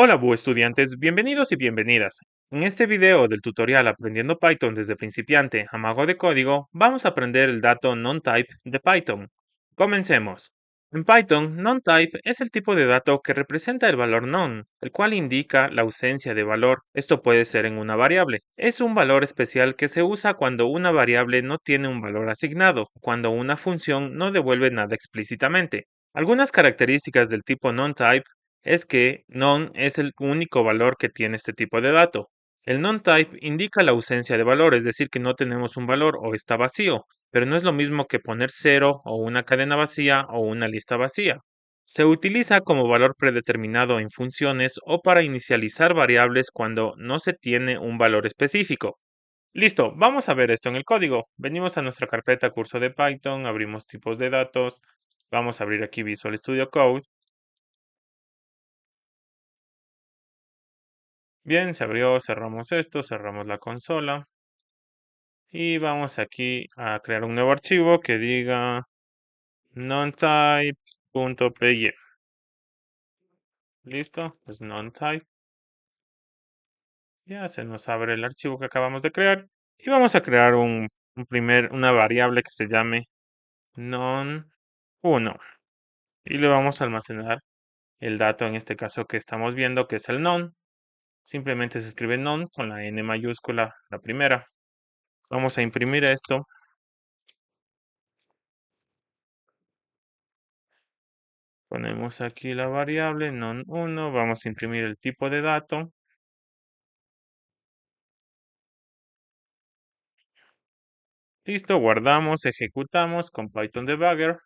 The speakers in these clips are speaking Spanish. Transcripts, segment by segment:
Hola, estudiantes, bienvenidos y bienvenidas. En este video del tutorial Aprendiendo Python desde principiante a mago de código, vamos a aprender el dato non-type de Python. Comencemos. En Python, non-type es el tipo de dato que representa el valor non, el cual indica la ausencia de valor. Esto puede ser en una variable. Es un valor especial que se usa cuando una variable no tiene un valor asignado, cuando una función no devuelve nada explícitamente. Algunas características del tipo non-type es que non es el único valor que tiene este tipo de dato. El non-type indica la ausencia de valor, es decir, que no tenemos un valor o está vacío, pero no es lo mismo que poner cero o una cadena vacía o una lista vacía. Se utiliza como valor predeterminado en funciones o para inicializar variables cuando no se tiene un valor específico. Listo, vamos a ver esto en el código. Venimos a nuestra carpeta curso de Python, abrimos tipos de datos, vamos a abrir aquí Visual Studio Code. Bien, se abrió, cerramos esto, cerramos la consola y vamos aquí a crear un nuevo archivo que diga nontype.py. Listo, pues nontype. Ya se nos abre el archivo que acabamos de crear y vamos a crear una variable que se llame non1 y le vamos a almacenar el dato en este caso que estamos viendo que es el non. Simplemente se escribe non con la n mayúscula, la primera. Vamos a imprimir esto. Ponemos aquí la variable non1, vamos a imprimir el tipo de dato. Listo, guardamos, ejecutamos con Python Debugger.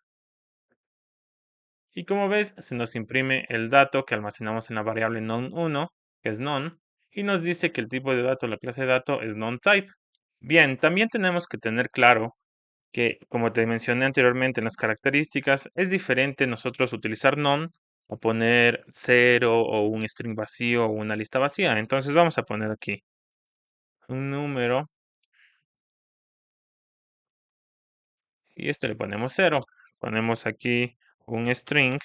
Y como ves, se nos imprime el dato que almacenamos en la variable non1, que es non, y nos dice que el tipo de dato, la clase de dato, es non-type. Bien, también tenemos que tener claro que, como te mencioné anteriormente en las características, es diferente nosotros utilizar non o poner cero o un string vacío o una lista vacía. Entonces vamos a poner aquí un número y este le ponemos cero. Ponemos aquí un string,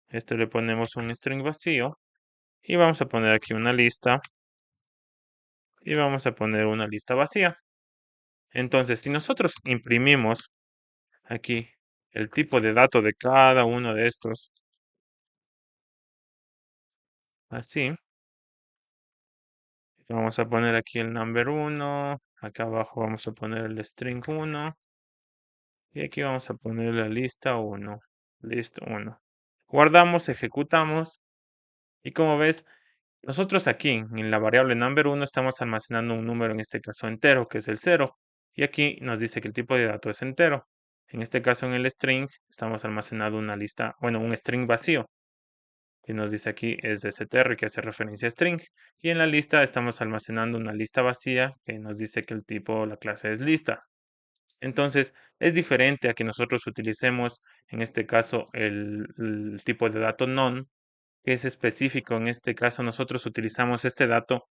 este le ponemos un string vacío y vamos a poner aquí una lista y vamos a poner una lista vacía. Entonces, si nosotros imprimimos aquí el tipo de dato de cada uno de estos, así, vamos a poner aquí el number 1, acá abajo vamos a poner el string 1 y aquí vamos a poner la lista 1, list 1. Guardamos, ejecutamos y como ves, nosotros aquí en la variable number1 estamos almacenando un número, en este caso entero, que es el 0. Y aquí nos dice que el tipo de dato es entero. En este caso en el string estamos almacenando una lista, bueno, un string vacío. Y nos dice aquí es de str, que hace referencia a string. Y en la lista estamos almacenando una lista vacía que nos dice que el tipo, la clase es lista. Entonces, es diferente a que nosotros utilicemos, en este caso, el tipo de dato non, que es específico. En este caso, nosotros utilizamos este dato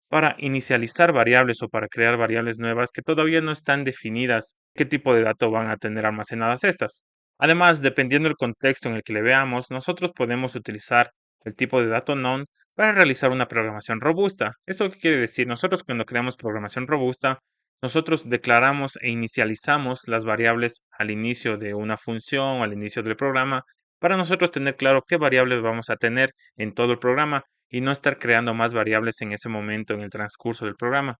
para inicializar variables o para crear variables nuevas que todavía no están definidas qué tipo de dato van a tener almacenadas estas. Además, dependiendo del contexto en el que le veamos, nosotros podemos utilizar el tipo de dato non para realizar una programación robusta. ¿Esto qué quiere decir? Nosotros cuando creamos programación robusta, nosotros declaramos e inicializamos las variables al inicio de una función o al inicio del programa para nosotros tener claro qué variables vamos a tener en todo el programa y no estar creando más variables en ese momento en el transcurso del programa,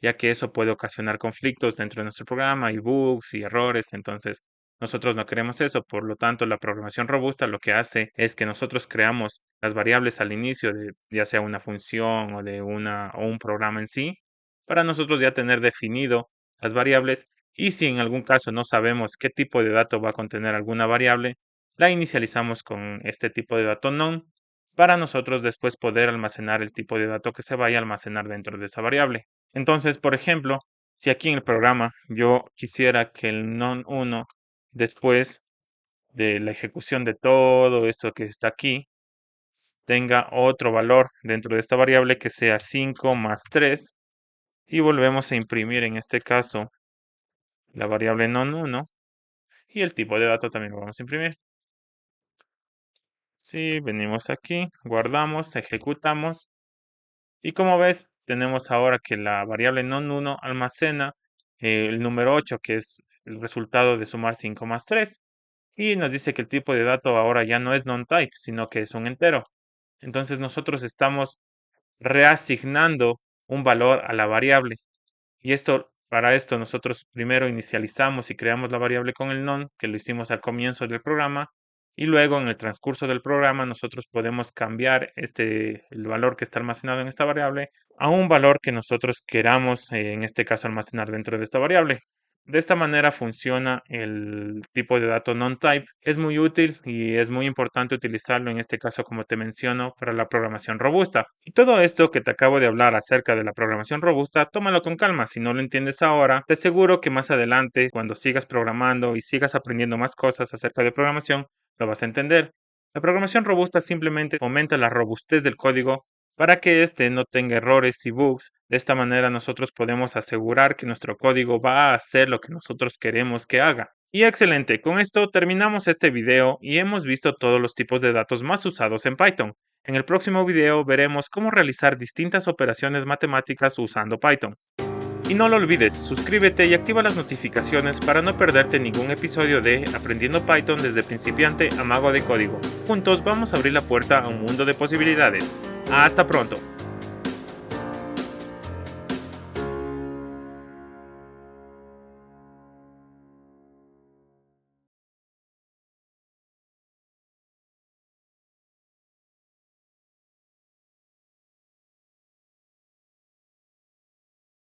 ya que eso puede ocasionar conflictos dentro de nuestro programa y bugs y errores. Entonces, nosotros no queremos eso. Por lo tanto, la programación robusta lo que hace es que nosotros creamos las variables al inicio de ya sea una función o de un programa en sí, para nosotros ya tener definido las variables y si en algún caso no sabemos qué tipo de dato va a contener alguna variable, la inicializamos con este tipo de dato non para nosotros después poder almacenar el tipo de dato que se vaya a almacenar dentro de esa variable. Entonces, por ejemplo, si aquí en el programa yo quisiera que el non1 después de la ejecución de todo esto que está aquí tenga otro valor dentro de esta variable que sea 5 más 3 y volvemos a imprimir en este caso la variable non1 y el tipo de dato también lo vamos a imprimir. Sí, venimos aquí, guardamos, ejecutamos. Y como ves, tenemos ahora que la variable non1 almacena el número 8, que es el resultado de sumar 5 más 3. Y nos dice que el tipo de dato ahora ya no es non-type, sino que es un entero. Entonces nosotros estamos reasignando un valor a la variable. Y para esto nosotros primero inicializamos y creamos la variable con el non, que lo hicimos al comienzo del programa, y luego en el transcurso del programa nosotros podemos cambiar el valor que está almacenado en esta variable a un valor que nosotros queramos, en este caso, almacenar dentro de esta variable. De esta manera funciona el tipo de dato non-type. Es muy útil y es muy importante utilizarlo, en este caso, como te menciono, para la programación robusta. Y todo esto que te acabo de hablar acerca de la programación robusta, tómalo con calma. Si no lo entiendes ahora, te aseguro que más adelante, cuando sigas programando y sigas aprendiendo más cosas acerca de programación, lo vas a entender. La programación robusta simplemente fomenta la robustez del código para que éste no tenga errores y bugs. De esta manera nosotros podemos asegurar que nuestro código va a hacer lo que nosotros queremos que haga. Y excelente, con esto terminamos este video y hemos visto todos los tipos de datos más usados en Python. En el próximo video veremos cómo realizar distintas operaciones matemáticas usando Python. Y no lo olvides, suscríbete y activa las notificaciones para no perderte ningún episodio de Aprendiendo Python desde principiante a mago de código. Juntos vamos a abrir la puerta a un mundo de posibilidades. ¡Hasta pronto!